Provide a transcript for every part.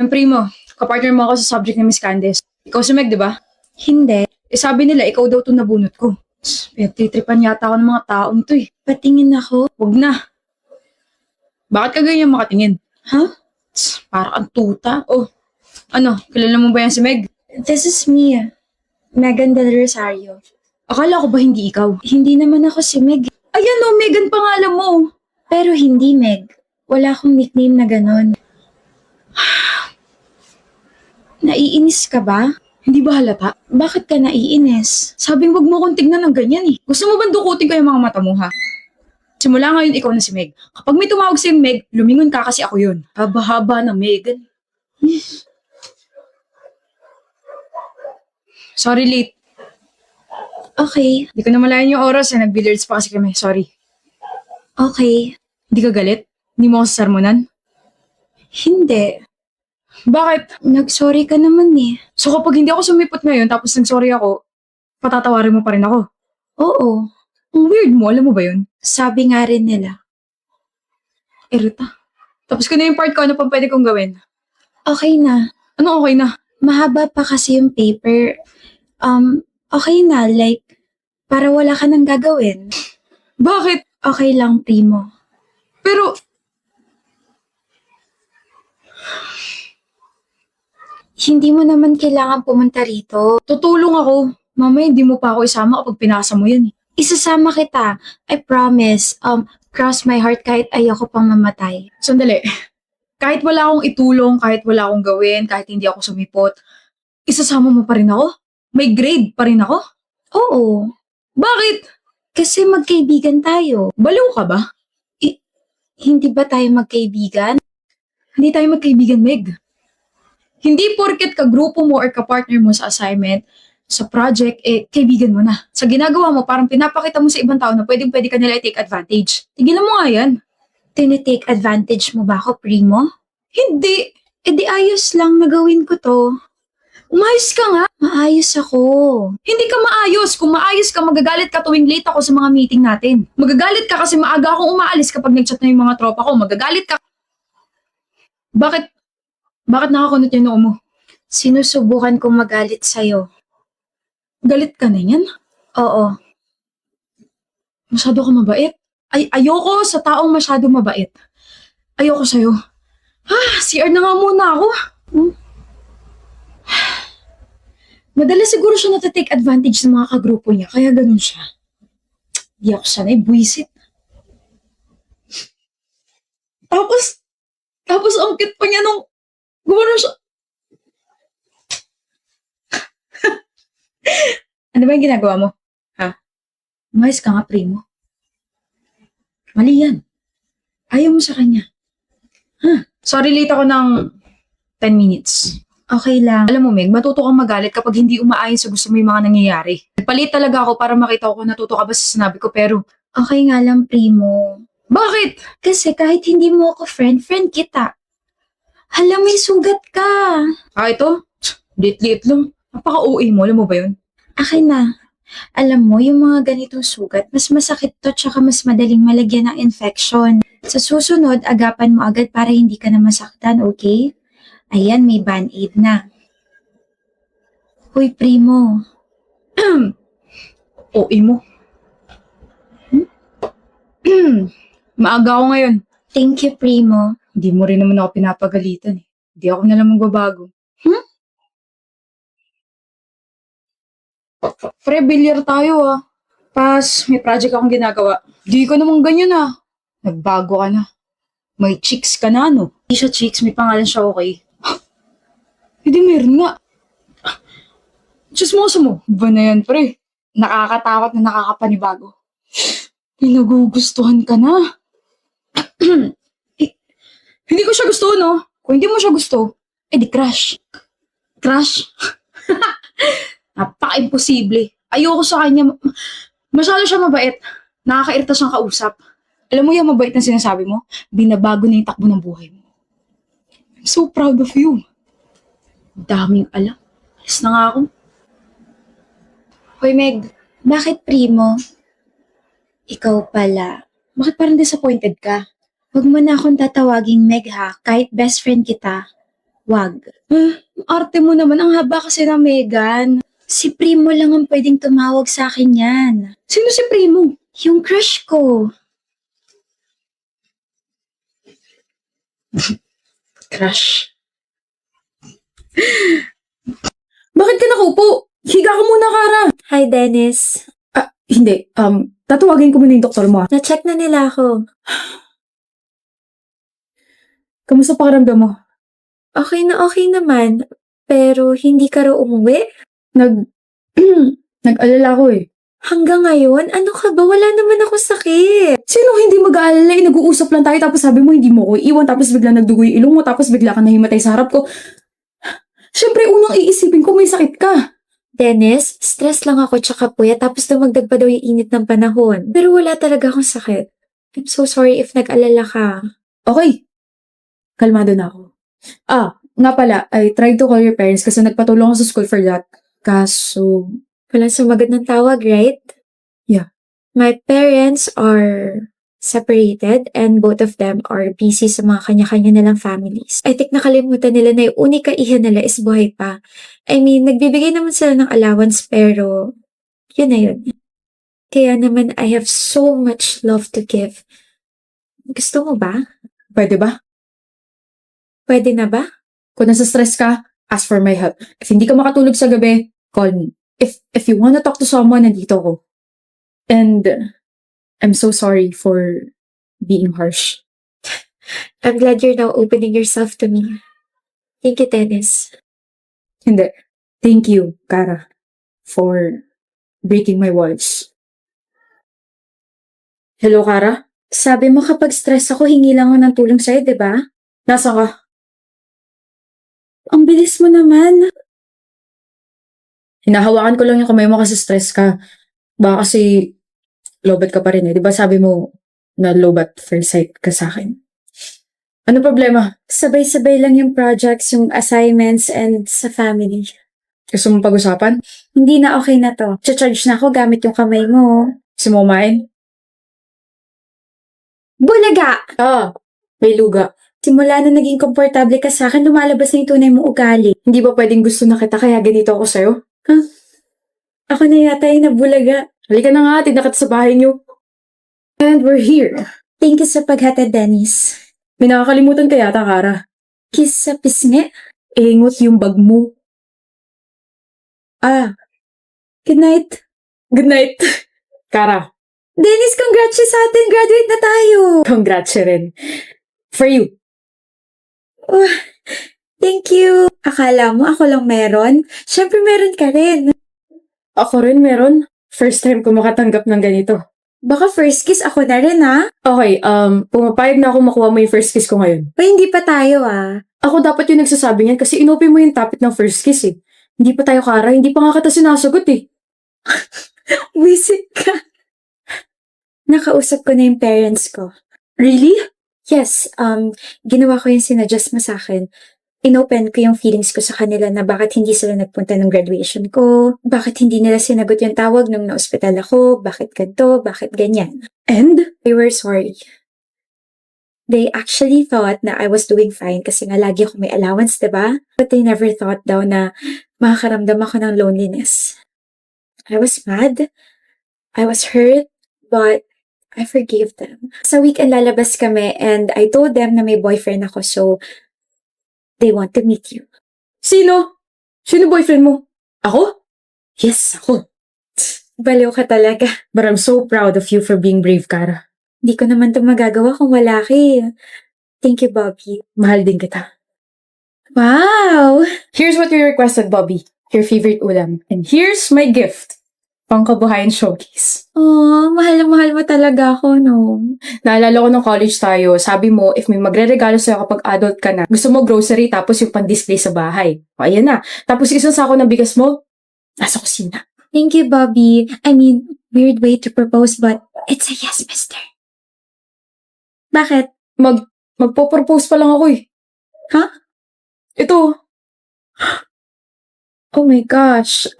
Ang primo, kapartner mo ako sa subject ni Miss Candice. Ikaw si Meg, di ba? Hindi. Sabi nila, ikaw daw itong nabunot ko. Titripan yata ako ng mga taong to eh. Patingin ako. Huwag na. Bakit ka ganyan makatingin? Huh? Para kang tuta. Oh, ano, kilala mo ba yan si Meg? This is me. Megan Del Rosario. Akala ko ba hindi ikaw? Hindi naman ako si Meg. Ayan oh, Megan pangalan mo. Pero hindi Meg. Wala akong nickname na ganon. Naiinis ka ba? Hindi ba halata? Bakit ka naiinis? Sabing wag mo kong tignan ng ganyan eh. Gusto mo ba dukutin ko yung mga mata mo ha? Simula ngayon ikaw na si Meg. Kapag may tumawag sa'yo Meg, lumingon ka kasi ako yun. Haba-haba na Megan. Sorry late. Okay. Hindi ko na malayan yung oras eh. Nag-billiards pa kasi kami. Sorry. Okay. Hindi ka galit? Hindi mo ako sasarmonan? Hindi. Bakit? Nag-sorry ka naman eh. So kapag hindi ako sumipot ngayon tapos nag-sorry ako, patatawarin mo pa rin ako? Oo. Ang weird mo, alam mo ba yun? Sabi nga rin nila. Irita. Tapos ko na yung part ko, ano pang pwede kong gawin? Okay na. Ano okay na? Mahaba pa kasi yung paper. Okay na. Like, para wala ka nang gagawin. Bakit? Okay lang, primo. Pero, Hindi mo naman kailangan pumunta rito. tutulong ako. Mamaya hindi mo pa ako isama kapag pinasa mo yan eh. Isasama kita. I promise. Cross my heart kahit ayoko pang mamatay. Sandali. Kahit wala akong itulong, kahit wala akong gawin, kahit hindi ako sumipot, isasama mo pa rin ako? May grade pa rin ako? Oo. Bakit? Kasi magkaibigan tayo. Baliw ka ba? Hindi ba tayo magkaibigan? Hindi tayo magkaibigan, Meg. Hindi porket kagrupo mo or kapartner mo sa assignment, sa project, kaibigan mo na. Sa ginagawa mo, parang pinapakita mo sa ibang tao na pwedeng-pwede ka nila i-take advantage. Tigilan mo nga yan. Tinitake advantage mo ba ako, primo? Hindi. Di ayos lang na gawin ko to. Umayos ka nga. Maayos ako. Hindi ka maayos. Kung maayos ka, magagalit ka tuwing late ako sa mga meeting natin. Magagalit ka kasi maaga akong umaalis kapag nag-chat na yung mga tropa ko. Magagalit ka. Bakit? Bakit nakakunot yung noo mo? Sinusubukan kong magalit sa'yo. Galit ka na yan? Oo. Masyado ka mabait. Ayoko sa taong masyado mabait. Ayoko sa'yo. CR na nga muna ako. Madalas siguro siya natatake advantage ng mga kagrupo niya, kaya ganun siya. Di ako sanay, buwisit. Tapos ang cute pa niya nung gumano siya. Ano ba yung ginagawa mo? Ha? Umayos ka nga, primo. Mali yan. Ayaw mo sa kanya. Sorry, late ako ng 10 minutes. Okay lang. Alam mo, Meg, matuto kang magalit kapag hindi umaayon sa gusto mo yung mga nangyayari. Nagpalit talaga ako para makita ko kung natuto ka ba sa sinabi ko, pero Okay nga lang, primo. bakit? Kasi kahit hindi mo ako friend kita. Hala, may sugat ka. Ito? Lit-lit lang. Napaka-OA mo, alam mo ba yun? Akin na. Alam mo, yung mga ganitong sugat, mas masakit to tsaka mas madaling malagyan ng infection. Sa susunod, agapan mo agad para hindi ka na masaktan, okay? Ayan, may band-aid na. Hoy, primo. OA mo. Maaga ako ngayon. Thank you, primo. Hindi mo rin naman ako pinapagalitan eh. Hindi ako na lang magbabago. Pre, bilyar tayo ah. Pas, may project akong ginagawa. Di ka naman ganyan ah. Nagbago ka na. May chicks ka na, no? Hindi siya chicks, may pangalan siya, okay? Hindi meron nga. Chismoso mo. Ba na yan, pre? Nakakatakot na nakakapanibago. Pinagugustuhan ka na. Hindi ko siya gusto, no? Kung hindi mo siya gusto, di crush. Crush? Napaka-imposible. Ayoko sa kanya. Masyado siya mabait. Nakakairita siyang kausap. Alam mo yung mabait na sinasabi mo? Binabago na yung takbo ng buhay mo. I'm so proud of you. Daming alam. Alis na nga ako. Hoy, Meg. Bakit, primo? Ikaw pala. Bakit parang disappointed ka? Huwag mo na akong tatawaging Meg ha, kahit best friend kita. Wag. Arte mo naman, ang haba kasi na Megan. Si Primo lang ang pwedeng tumawag sa akin yan. Sino si Primo? Yung crush ko. Crush. Bakit ka nakaupo? Higa ka muna, Kara. Hi, Dennis. Hindi. Tatawagin ko muna yung doktor mo. Na-check na nila ako. Kamusta pakiramdam mo? Okay na okay naman. Pero hindi ka raw umuwi? Nag-alala ko eh. Hanggang ngayon? Ano ka ba? Wala naman akong sakit. Sino hindi mag-aalala eh? Nag-uusap lang tayo tapos sabi mo hindi mo ko iwan tapos bigla nagdugo yung ilong mo tapos bigla ka nahimatay sa harap ko. Siyempre, unang iisipin ko may sakit ka. Dennis, stress lang ako tsaka puya tapos dumagdag pa daw yung init ng panahon. Pero wala talaga akong sakit. I'm so sorry if nag-alala ka. Okay. Kalmado na ako. Nga pala, I tried to call your parents kasi nagpatulong ako sa school for that. Kaso, Walang sumagot ng tawag, right? Yeah. My parents are separated and both of them are busy sa mga kanya-kanya nilang families. I think nakalimutan nila na yung unika iha nila is buhay pa. I mean, nagbibigay naman sila ng allowance pero yun na yun. Kaya naman I have so much love to give. Gusto mo ba? pwede ba? Pwede na ba? Kung nasa stress ka, ask for my help. If hindi ka makatulog sa gabi, call me. If you wanna talk to someone, nandito ko. And I'm so sorry for being harsh. I'm glad you're now opening yourself to me. Thank you, Dennis. Hindi. Thank you, Kara, for breaking my walls. Hello, Kara? Sabi mo kapag stress ako, hingi lang ako ng tulong sa'yo, di ba? Nasa ka? Ang bilis mo naman. Hinahawakan ko lang yung kamay mo kasi stress ka. Baka kasi lobat ka pa rin eh. Di ba sabi mo na lobat first sight ka sa akin? Ano problema? Sabay-sabay lang yung projects, yung assignments, and sa family. Gusto mo pag-usapan? Hindi na okay na to. Charge na ako gamit yung kamay mo. Gusto mo kumain? Bulaga! May luga. Simula na naging komportable ka sa akin, lumalabas na yung tunay mong ugali. Hindi ba pwedeng gusto na kita kaya ganito ako sa'yo? Ako na yata yung nabulaga. Halika na nga, tignan kita sa bahay niyo. And we're here. Thank you sa paghatid, Dennis. May nakakalimutan ka yata, Kara. Kiss sa pisngi. Ingot yung bag mo. Good night. Good night. Kara, Dennis, congrats sa atin. Graduate na tayo. congrats rin. For you. Thank you. Akala mo ako lang meron? Siyempre meron ka rin. Ako rin meron. First time ko makatanggap ng ganito. Baka first kiss ako na rin, ha? Okay, pumapayag na ako makuha mo yung first kiss ko ngayon. O hindi pa tayo, ah. Ako dapat yung nagsasabi niyan kasi inopen mo yung topic ng first kiss eh. Hindi pa tayo, Kara. Hindi pa nga kita sinasagot eh. Visit ka. Nakausap ko na yung parents ko. Really? Yes, ginawa ko yung sinadjust mo sa akin. Inopen ko yung feelings ko sa kanila na bakit hindi sila nagpunta ng graduation ko, bakit hindi nila sinagot yung tawag nung na-hospital ako, bakit ganito, bakit ganyan. And? They were sorry. They actually thought na I was doing fine kasi nga lagi ako may allowance, diba? But they never thought daw na makakaramdam ako ng loneliness. I was mad. I was hurt. But I forgave them. Sa weekend lalabas kami and I told them na may boyfriend ako so they want to meet you. Sino? Sino boyfriend mo? Ako? Yes, ako. Baliw ka talaga. But I'm so proud of you for being brave, Kara. Di ko naman ito magagawa kung wala ka eh. Thank you, Bobby. Mahal din kita. Wow! Here's what you requested, Bobby. Your favorite ulam. And here's my gift. Pangkabuhayan showcase. Oh, mahal na mahal mo talaga ako, no? Naalala ko nung college tayo, sabi mo, if may magre-regalo sa'yo kapag adult ka na, gusto mo grocery tapos yung pan-display sa bahay. O, ayan na. Tapos isang sako ng bigas mo, nasa kusina. Thank you, Bobby. I mean, weird way to propose but it's a yes, mister. Bakit? Magpo-propose pa lang ako eh. Ha? Ito. Oh my gosh.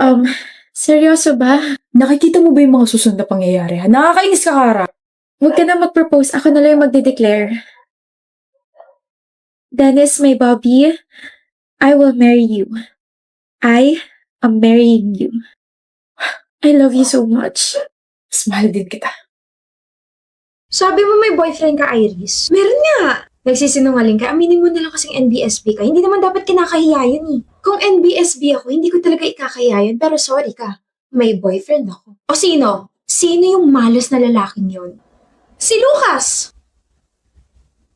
Seryoso ba? Nakikita mo ba yung mga susunod na pangyayari? Ha? Nakakainis ka, Kara. Huwag ka na mag-propose. Ako na lang yung magde-declare. Dennis, may Bobby. I will marry you. I am marrying you. I love you so much. Mas mahal din kita. Sabi mo may boyfriend ka, Iris? Meron nga. Nagsisinungaling ka. Aminin mo na lang kasing NBSB ka. Hindi naman dapat kinakahiya yun eh. Kung NBSB ako, hindi ko talaga ikakahiya yun. Pero sorry ka. May boyfriend ako. O sino? Sino yung malas na lalaking yun? Si Lucas!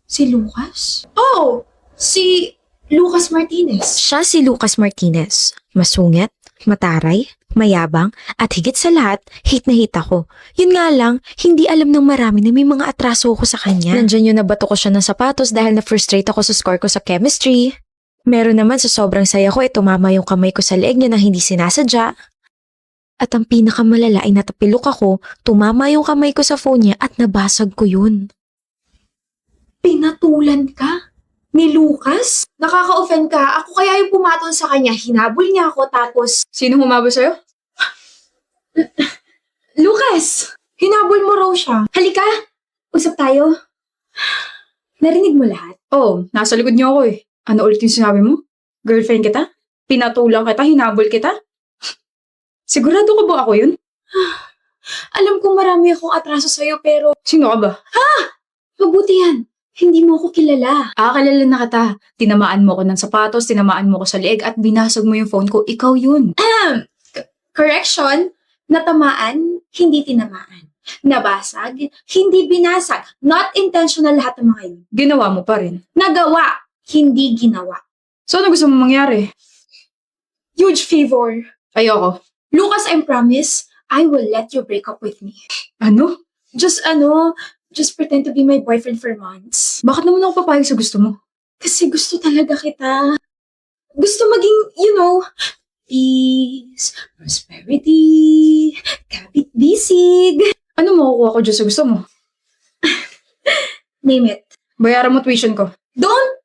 Si Lucas? Oo! Si Lucas Martinez. Siya si Lucas Martinez. Masungit, mataray, mayabang, at higit sa lahat, hate na hate ako. Yun nga lang, hindi alam ng marami na may mga atraso ako sa kanya. Nandyan yung nabato ko siya ng sapatos dahil na-frustrate ako sa score ko sa chemistry. Meron naman sa sobrang saya ko, tumama yung kamay ko sa leeg niya nang hindi sinasadya. At ang pinakamalala ay natapilok ako, tumama yung kamay ko sa phone niya at nabasag ko yun. Pinatulan ka? Ni Lucas? Nakaka-offend ka. Ako kaya yung pumatol sa kanya. Hinabol niya ako tapos... Sino humaba sa'yo? Lucas! Hinabol mo raw siya. Halika! Usap tayo. Narinig mo lahat? Oo, nasa likod niyo ako eh. Ano ulit yung sinabi mo? Girlfriend kita? Pinatulang kita? Hinabol kita? Sigurado ka ba ako yun? Alam kong marami akong atraso sa'yo pero Sino ka ba? mabuti yan. Hindi mo ako kilala. Kilala na kita. Tinamaan mo ko ng sapatos, tinamaan mo ko sa leeg at binasag mo yung phone ko. Ikaw yun. Correction, natamaan, hindi tinamaan. Nabasag, hindi binasag. Not intentional lahat ng mga yun. Ginawa mo pa rin. Nagawa, hindi ginawa. So ano gusto mo mangyari? Huge favor. Ayoko. Lucas, I promise, I will let you break up with me. Ano? Just pretend to be my boyfriend for months. Bakit naman ako papayag sa gusto mo? Kasi gusto talaga kita. Gusto maging, peace, prosperity, kapit-bisig. Ano makukuha ko dyan sa gusto mo? Name it. Bayaran mo tuition ko. Don't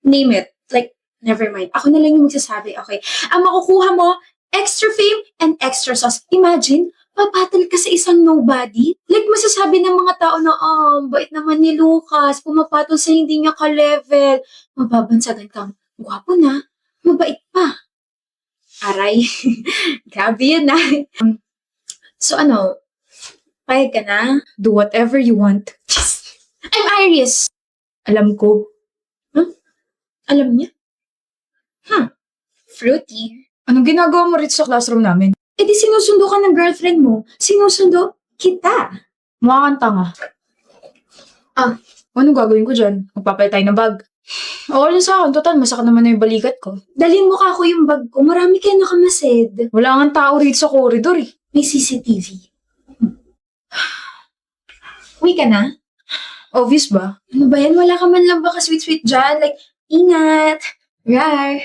name it. Like, never mind. Ako na lang yung magsasabi, okay? Ang makukuha mo, extra fame and extra sauce. Imagine, papatal ka sa isang nobody. Like, masasabi ng mga tao na, bait naman ni Lucas, pumapatol sa hindi niya ka-level. Mababansagan kang, gwapo na, mabait pa. Aray, grabe yun na. So payag ka na? Do whatever you want. I'm Iris. Alam ko. Alam niya? Fruity. Anong ginagawa mo rito sa classroom namin? Eh di sinusundo ka ng girlfriend mo. Sinusundo kita. Mukha kang tanga. Anong gagawin ko dyan? Magpapalit tayo ng bag. Okay lang sa akin. Total, masakit naman na yung balikat ko. Dalhin mo ka ako yung bag ko. Marami kayo nakamasid. Wala nga tao rito sa corridor eh. May CCTV. Uwi ka na? Obvious ba? Ano ba yan? Wala ka man lang baka sweet-sweet dyan. Like, ingat. Rar.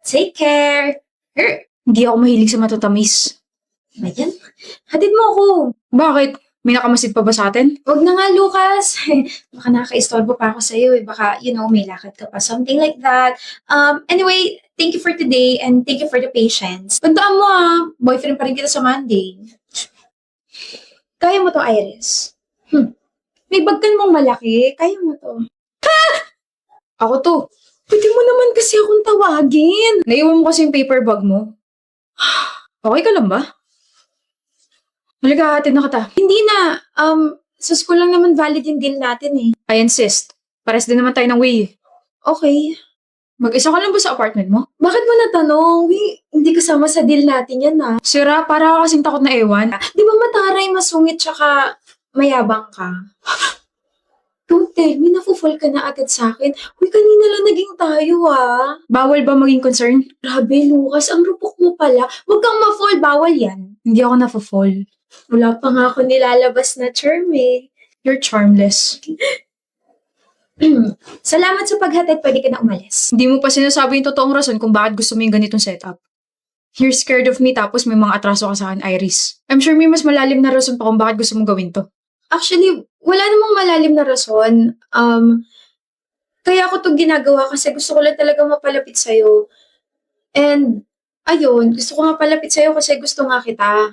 Take care. Hindi ako mahilig sa matatamis. Ayan. Hatid mo ako. Bakit? May nakamasid pa ba sa atin? Huwag na nga, Lucas. Baka nakaka-istorbo pa ako sa'yo. Baka, may lakad ka pa. Something like that. Anyway, thank you for today and thank you for the patience. Tandaan mo boyfriend pa rin kita sa Monday. Kaya mo to, Iris. May bag ka namang malaki. Kaya mo to. Ako to. Pwede mo naman kasi akong tawagin. Naiwan mo kasi yung paper bag mo. Okay ka lang ba? Halika, hatid na kita. Hindi na. Sa school lang naman valid yung deal natin eh. I insist. Pares din naman tayo ng way. Okay. Mag-isa ka lang ba sa apartment mo? Bakit mo natanong? Hindi kasama sa deal natin yan Sira, para ka kasing takot na ewan. Di ba mataray, masungit, tsaka mayabang ka? Don't tell me, nafu-fall ka na agad sa akin. Uy, kanina lang naging tayo Bawal ba maging concern? Grabe, Lucas, ang rupok mo pala. Huwag kang ma-fall, bawal yan. Hindi ako na-fall. Wala pa nga ako nilalabas na charm eh. You're charmless. Salamat sa paghatid, pwede ka na umalis. Hindi mo pa sinasabi yung totoong rason kung bakit gusto mo yung ganitong setup. You're scared of me tapos may mga atraso ka sa akin, Iris. I'm sure may mas malalim na rason pa kung bakit gusto mong gawin to. Actually, wala namang malalim na rason. Kaya ako to ginagawa kasi gusto ko lang talaga mapalapit sa'yo. And, ayun, gusto ko mapalapit sa'yo kasi gusto nga kita.